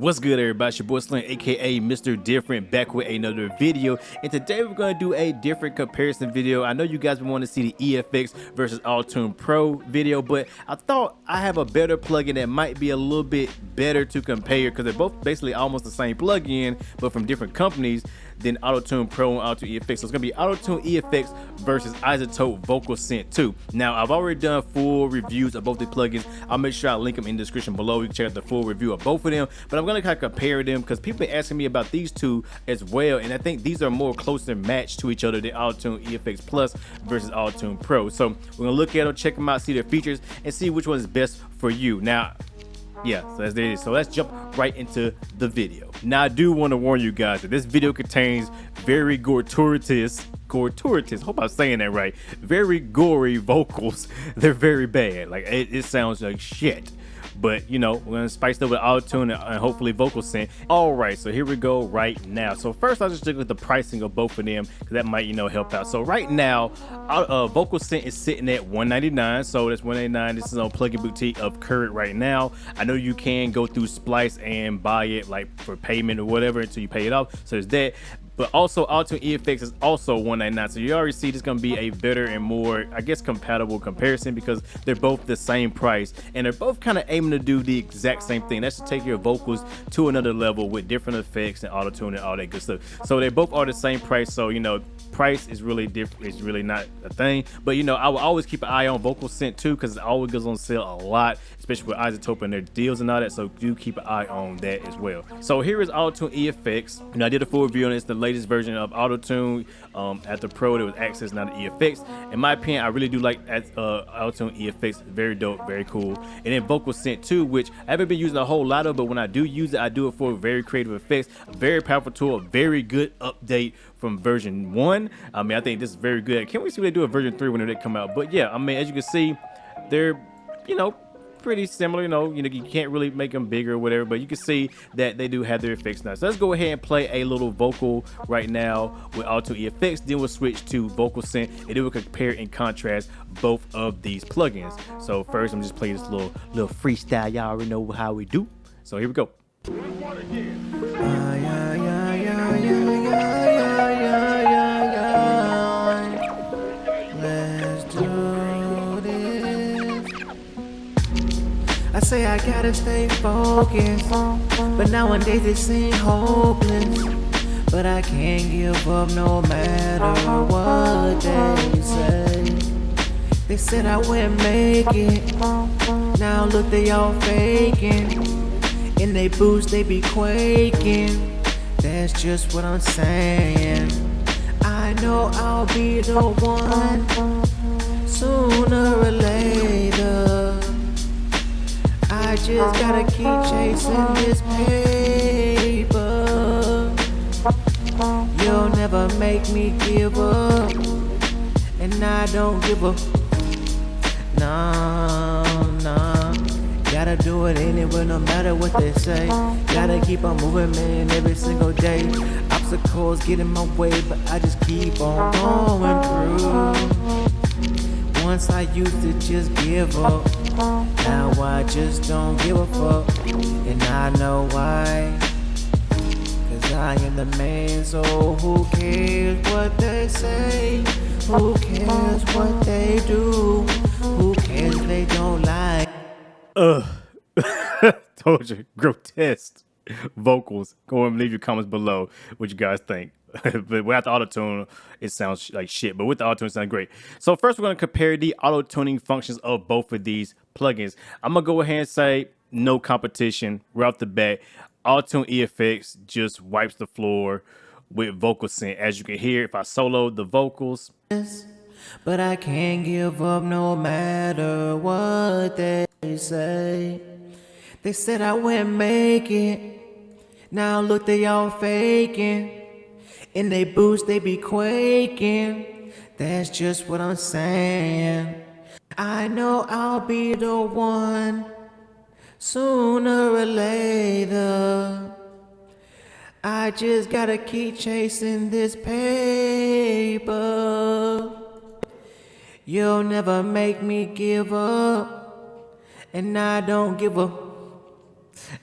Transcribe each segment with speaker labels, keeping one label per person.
Speaker 1: What's good, everybody? It's your boy Slim, aka Mr. Different, back with another video. And today we're going to do a different comparison video. I know you guys want to see the EFX versus Autotune Pro video, but I thought I have a better plugin that might be a little bit better to compare because they're both basically almost the same plugin, but from different companies than Autotune Pro and Autotune EFX. So it's going to be Autotune EFX versus Izotope VocalSynth 2. Now, I've already done full reviews of both the plugins. I'll make sure I link them in the description below. You can check out the full review of both of them, but I'm going to kind of compare them because people been asking me about these two as well, and I think these are more closer matched to each other than Autotune EFX Plus versus Autotune Pro. So we're going to look at them, check them out, see their features, and see which one is best for you. Now, yeah, so that's it. So let's jump right into the video. Now, I do want to warn you guys that this video contains very gratuitous, hope I'm saying that right, very gory vocals. They're very bad. Like, it sounds like shit. But, you know, we're going to spice it up with Autotune and hopefully VocalSynth. All right, so here we go right now. So first, I'll just stick with the pricing of both of them because that might, you know, help out. So right now, VocalSynth is sitting at $199. So that's $199. This is on Plugin Boutique of Current right now. I know you can go through Splice and buy it like for payment or whatever until you pay it off. So there's that. But also Autotune EFX is also $199. So you already see this is going to be a better and more, I guess, compatible comparison because they're both the same price and they're both kind of aiming to do the exact same thing. That's to take your vocals to another level with different effects and autotune and all that good stuff. So they both are the same price. So, you know, price is really different. It's really not a thing. But, you know, I will always keep an eye on VocalSynth too because it always goes on sale a lot, especially with Izotope and their deals and all that. So do keep an eye on that as well. So here is Autotune EFX. You know, I did a full review on it. It's the latest version of Autotune. At the Pro, there was Access, not the EFX. In my opinion, I really do like Autotune EFX. Very dope, very cool. And then VocalSynth 2, which I haven't been using a whole lot of, but when I do use it, I do it for very creative effects. A very powerful tool, a very good update from version 1. I mean, I think this is very good. Can't wait to see what they do at version 3 when they come out. But yeah, I mean, as you can see, they're, you know, pretty similar. You know, you can't really make them bigger or whatever, but you can see that they do have their effects now. So let's go ahead and play a little vocal right now with Autotune EFX. Then we'll switch to VocalSynth, and then we'll compare and contrast both of these plugins. So first, I'm just playing this little freestyle. Y'all already know how we do. So here we go.
Speaker 2: I say I gotta stay focused, but nowadays it seems hopeless. But I can't give up no matter what they say. They said I wouldn't make it, now look they all faking. In they boots they be quaking, that's just what I'm saying. I know I'll be the one, sooner or later. I just gotta keep chasing this paper. You'll never make me give up, and I don't give up. No, gotta do it anyway, no matter what they say. Gotta keep on moving, man, every single day. Obstacles get in my way, but I just keep on going through. Once I used to just give up, now I just don't give a fuck, and I know why. Cause I am the man, so who cares what they say? Who cares what they do? Who cares if they don't like?
Speaker 1: Told you, grotesque vocals. Go and leave your comments below what you guys think. But without the autotune, it sounds like shit. But with the autotune, it sounds great. So first, we're going to compare the auto-tuning functions of both of these plugins. I'm going to go ahead and say no competition right off the bat. Autotune EFX just wipes the floor with VocalSynth. As you can hear, if I solo the vocals.
Speaker 2: But I can't give up no matter what they say. They said I wouldn't make it, now look they all faking. In they boots they be quaking, that's just what I'm saying. I know I'll be the one, sooner or later. I just gotta keep chasing this paper. You'll never make me give up, and I don't give up.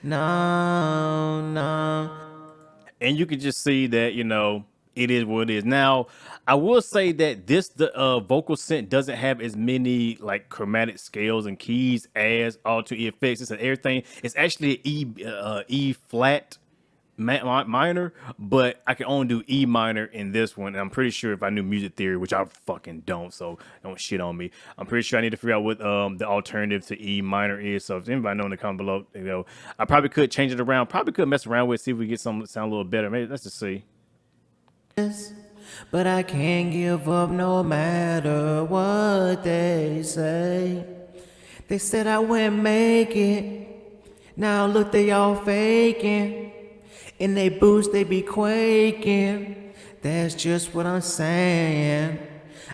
Speaker 2: No, no.
Speaker 1: And you can just see that, you know, it is what it is. Now, I will say that the vocal synth doesn't have as many like chromatic scales and keys as Autotune EFX. It's an everything. It's actually an E flat minor, but I can only do E minor in this one. And I'm pretty sure if I knew music theory, which I fucking don't, so don't shit on me. I'm pretty sure I need to figure out what the alternative to E minor is. So if anybody know in the comment below, you know, I probably could change it around. Probably could mess around with it, see if we get something that sound a little better. Maybe let's just see.
Speaker 2: But I can't give up no matter what they say. They said I wouldn't make it. Now look, they all faking. In they boots, they be quaking. That's just what I'm saying.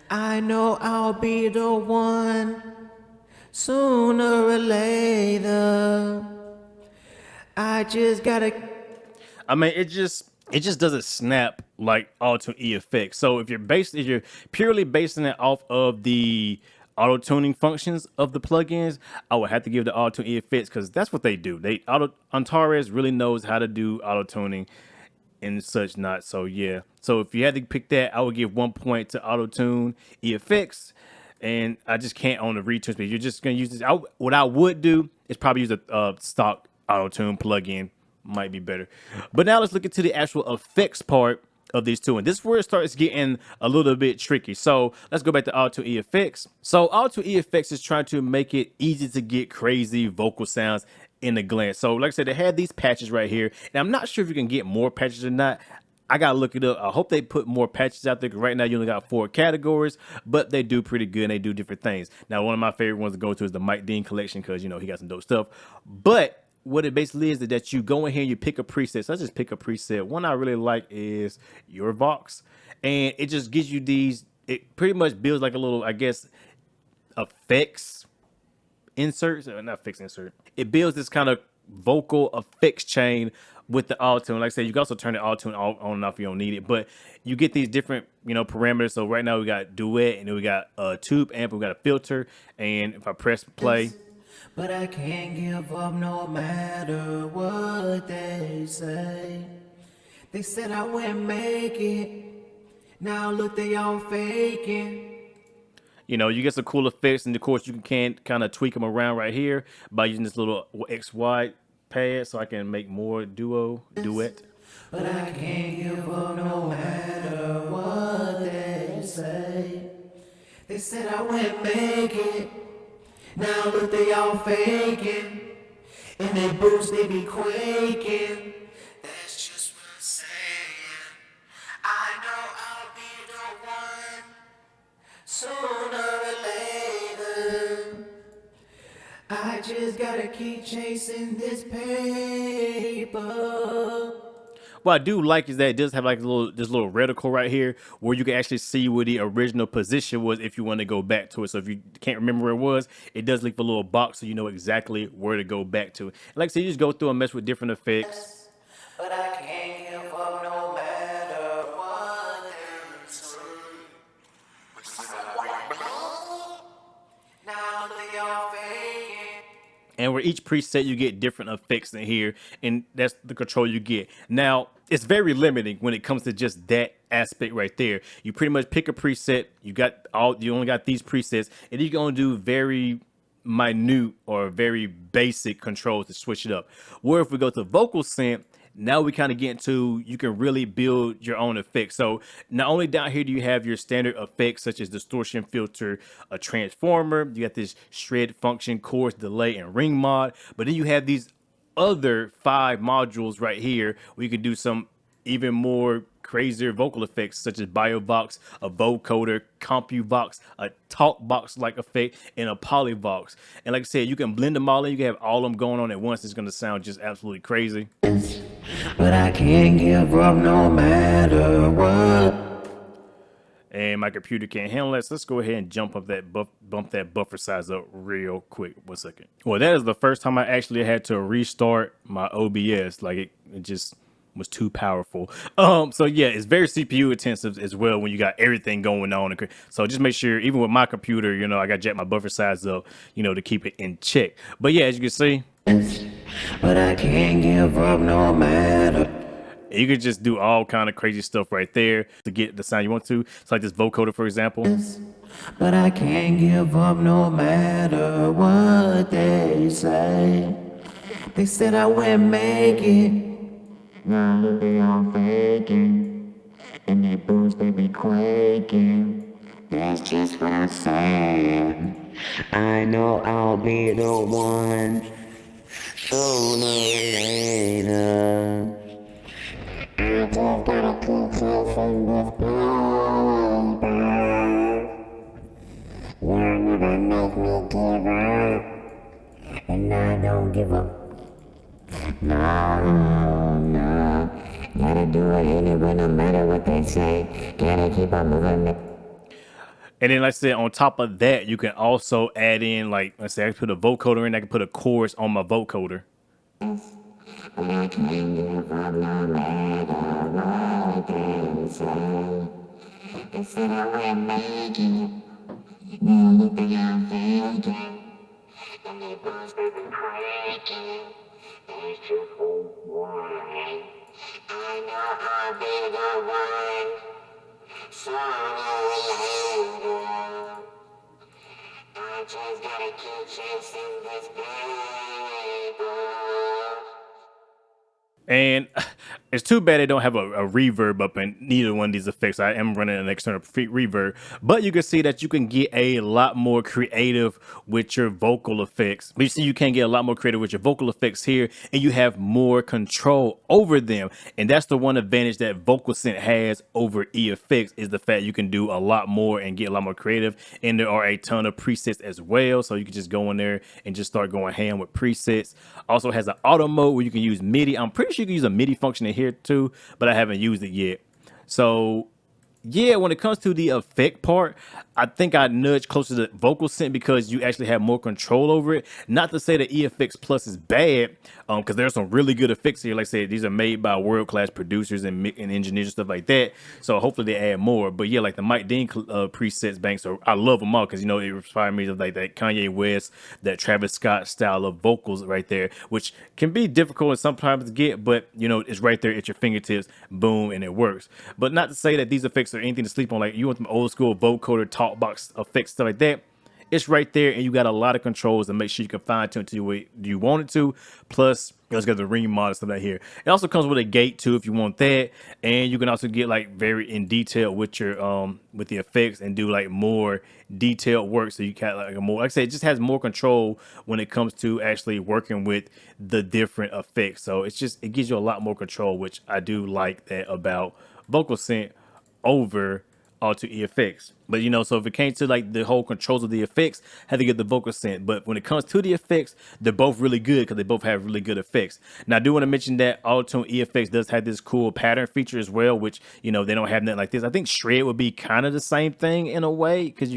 Speaker 2: I know I'll be the one sooner or later. I just gotta.
Speaker 1: I mean, it just doesn't snap like Autotune EFX. So if you're purely basing it off of the auto tuning functions of the plugins, I would have to give the Autotune EFX because that's what they do. Antares really knows how to do auto tuning and such not. So yeah. So if you had to pick that, I would give 1 point to Autotune EFX. And I just can't own the retune speed. You're just gonna use this. What I would do is probably use a stock Autotune plugin. Might be better. But now let's look into the actual effects part of these two. And this is where it starts getting a little bit tricky. So let's go back to Autotune EFX. So Autotune EFX is trying to make it easy to get crazy vocal sounds in a glance. So like I said, they had these patches right here. And I'm not sure if you can get more patches or not. I gotta look it up. I hope they put more patches out there because right now you only got 4 categories, but they do pretty good and they do different things. Now, one of my favorite ones to go to is the Mike Dean collection because, you know, he got some dope stuff. But what it basically is that you go in here and you pick a preset. So let's just pick a preset. One I really like is your Vox. And it just gives you these, it pretty much builds like a little, I guess, effects insert. Not effects insert. It builds this kind of vocal effects chain with the Autotune. Like I said, you can also turn the Autotune on and off if you don't need it. But you get these different, you know, parameters. So right now we got duet and then we got a tube amp, we got a filter. And if I press play,
Speaker 2: but I can't give up no matter what they say. They said I wouldn't make it. Now look, they all faking.
Speaker 1: you know, you get some cool effects, and of course you can kind of tweak them around right here by using this little XY pad, so I can make more duet.
Speaker 2: But I can't give up no matter what they say. They said I wouldn't make it. Now look, they all faking. In their boots, they be quaking. That's just what I'm saying. I know I'll be the one sooner or later. I just gotta keep chasing this paper.
Speaker 1: What I do like is that it does have like this little reticle right here where you can actually see where the original position was if you want to go back to it. So if you can't remember where it was, it does leave a little box so you know exactly where to go back to. And like I said, you just go through and mess with different effects.
Speaker 2: But I can't give up no matter what they say. Now they all faking.
Speaker 1: And where each preset you get different effects in here, and that's the control you get. Now, it's very limiting when it comes to just that aspect right there. You pretty much pick a preset, you only got these presets, and you're gonna do very minute or very basic controls to switch it up. Where if we go to VocalSynth, now we kind of get into, you can really build your own effects. So not only down here do you have your standard effects such as distortion filter, a transformer, you got this shred function, chorus, delay, and ring mod, but then you have these other 5 modules right here where you can do some even more crazier vocal effects such as BioVox, a vocoder, CompuVox, a TalkBox like effect, and a PolyVox. And like I said, you can blend them all in. You can have all of them going on at once. It's going to sound just absolutely crazy.
Speaker 2: But I can't give up no matter what.
Speaker 1: And my computer can't handle it. So let's go ahead and bump that buffer size up real quick. 1 second. Well, that is the first time I actually had to restart my OBS. Like it just was too powerful. So yeah, it's very CPU intensive as well when you got everything going on. So just make sure, even with my computer, you know, I got to jack my buffer size up, you know, to keep it in check. But yeah, as you can see,
Speaker 2: but I can't give up no matter.
Speaker 1: You could just do all kind of crazy stuff right there to get the sound you want to. It's like this vocoder, for example.
Speaker 2: But I can't give up no matter what they say. They said I wouldn't make it. Now look, they all faking. And their boots, they be quaking. That's just what I'm saying. I know I'll be the one. Sooner or later. I just gotta keep chasing this paper. You'll never make me give up. And I don't give up. No. Gotta do it anyway, no matter what they say. Gotta keep on moving it.
Speaker 1: And then, like I said, on top of that, you can also add in, like, let's say I can put a vocoder in, I can put a chorus on my vocoder.
Speaker 2: But I can't give up no matter what they say. They said I wouldn't make it. Now look, they all faking. And their bones, they be breaking. That's just why. I know I'll be the one. Sooner or later. I just gotta keep chasing this paper.
Speaker 1: And it's too bad they don't have a reverb up in neither one of these effects. I am running an external reverb, but you can see that you can get a lot more creative with your vocal effects. But you see, you can get a lot more creative with your vocal effects here, and you have more control over them. And that's the one advantage that VocalSynth has over EFX, is the fact you can do a lot more and get a lot more creative. And there are a ton of presets as well, so you can just go in there and just start going ham with presets. Also has an auto mode where you can use MIDI. I'm pretty sure you can use a MIDI function in here too, but I haven't used it yet. So yeah, when it comes to the effect part, I think I nudge closer to VocalSynth because you actually have more control over it. Not to say that EFX Plus is bad, because there's some really good effects here. Like I said, these are made by world-class producers and engineers and stuff like that. So hopefully they add more. But yeah, like the Mike Dean presets bank, so I love them all because, you know, it inspired me of like that Kanye West, that Travis Scott style of vocals right there, which can be difficult and sometimes to get, but you know, it's right there at your fingertips, boom, and it works. But not to say that these effects or anything to sleep on. Like you want them old school vocoder, talk box effects, stuff like that. It's right there, and you got a lot of controls to make sure you can fine tune to what you want it to. Plus, it's got the ring mod stuff right here. It also comes with a gate too if you want that, and you can also get like very in detail with your with the effects and do like more detailed work. So you can like a more, like I said, it just has more control when it comes to actually working with the different effects. So it's just, it gives you a lot more control, which I do like that about VocalSynth over Autotune EFX. But you know, so if it came to like the whole controls of the effects, had to get the VocalSynth. But when it comes to the effects, they're both really good because they both have really good effects. Now I do want to mention that Autotune EFX does have this cool pattern feature as well, which, you know, they don't have nothing like this. I think Shred would be kind of the same thing in a way, because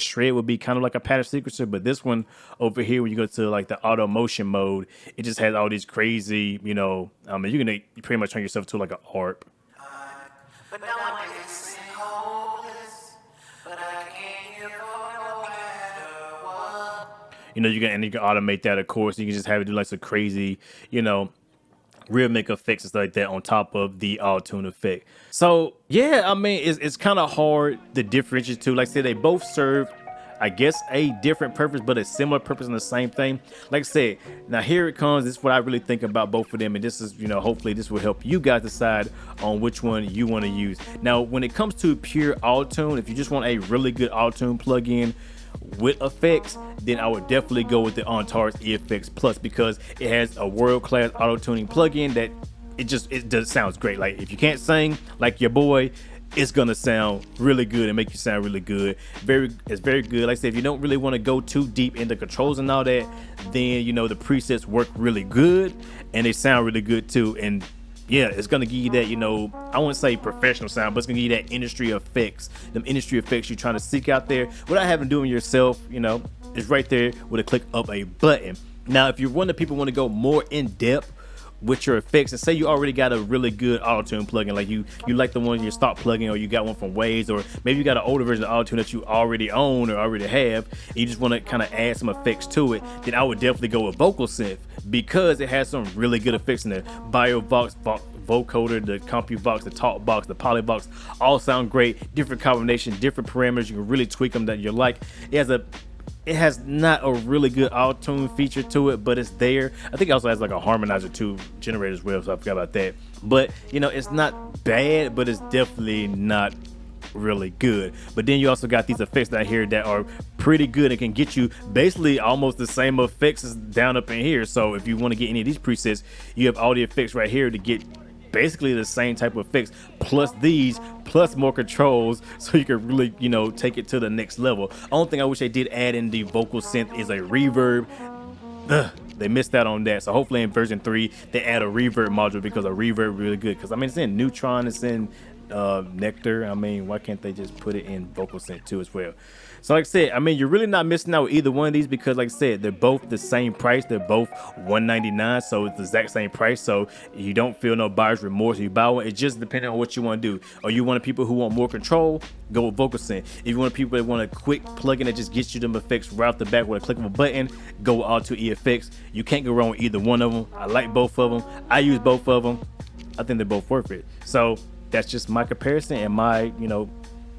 Speaker 1: Shred would be kind of like a pattern sequencer. But this one over here, when you go to like the auto motion mode, it just has all these crazy, you know, you pretty much turn yourself to like an ARP.
Speaker 2: But nowadays it's hopeless. But I can't give up no matter what.
Speaker 1: You know, you can automate that, of course. You can just have it do like some crazy, you know, rhythmic effects and stuff like that on top of the Autotune effect. So yeah, I mean, it's kind of hard to differentiate two. Like I said, they both serve, I guess, a different purpose, but a similar purpose in the same thing. Like I said, now here it comes. This is what I really think about both of them. And this is, you know, hopefully this will help you guys decide on which one you want to use. Now, when it comes to pure Autotune, if you just want a really good Autotune plugin with effects, then I would definitely go with the Antares EFX Plus, because it has a world-class auto-tuning plugin that it sounds great. Like if you can't sing like your boy, it's gonna sound really good and make you sound really good. It's very good. Like I said, if you don't really want to go too deep into controls and all that, then, you know, the presets work really good and they sound really good too. And yeah, it's gonna give you that, you know, I wouldn't say professional sound, but it's gonna give you that industry effects, them industry effects you're trying to seek out there without having to do them yourself. You know, it's right there with a click of a button. Now, if you're one of the people who want to go more in depth with your effects, and say you already got a really good Autotune plugin, like you like the one, your stock plugin, or you got one from Waves, or maybe you got an older version of Autotune that you already own or already have, and you just want to kind of add some effects to it, then I would definitely go with VocalSynth, because it has some really good effects in there. BioVox, vocoder, the CompuVox, the TalkBox, the PolyVox, all sound great. Different combinations, different parameters. You can really tweak them that you like. It has not a really good auto-tune feature to it, but it's there. I think it also has like a harmonizer too, generator as well, so I forgot about that. But you know, it's not bad, but it's definitely not really good. But then you also got these effects down here that are pretty good and can get you basically almost the same effects as down up in here. So if you want to get any of these presets, you have all the effects right here to get basically the same type of effects, plus these, plus more controls, so you can really, you know, take it to the next level. Only thing I wish they did add in the VocalSynth is a reverb. They missed out on that, so hopefully in version 3 they add a reverb module, because a reverb really good, because I mean it's in Neutron, it's in Nectar. I mean, why can't they just put it in VocalSynth too as well? So like I said, I mean, you're really not missing out with either one of these, because like I said, they're both the same price. They're both $199, so it's the exact same price, so you don't feel no buyer's remorse if you buy one. It's just depending on what you want to do. Or you want people who want more control, go with VocalSynth. If you want people that want a quick plugin that just gets you them effects right off the back with a click of a button, go with Autotune EFX. You can't go wrong with either one of them. I like both of them. I use both of them. I think they're both worth it. So that's just my comparison and my, you know,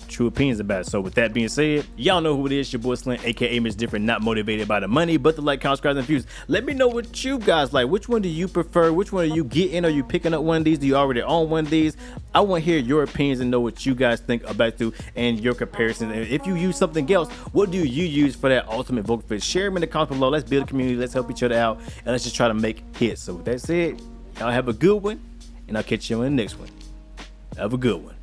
Speaker 1: true opinions about it. So with that being said, y'all know who it is, your boy Slim, aka MrDifferent, not motivated by the money, but the like, comment, subscribe, and views. Let me know what you guys like. Which one do you prefer? Which one are you getting? Are you picking up one of these? Do you already own one of these? I want to hear your opinions and know what you guys think about it and your comparison. And if you use something else, what do you use for that ultimate vocal fit? Share them in the comments below. Let's build a community. Let's help each other out, and let's just try to make hits. So with that said, y'all have a good one, and I'll catch you on the next one. Have a good one.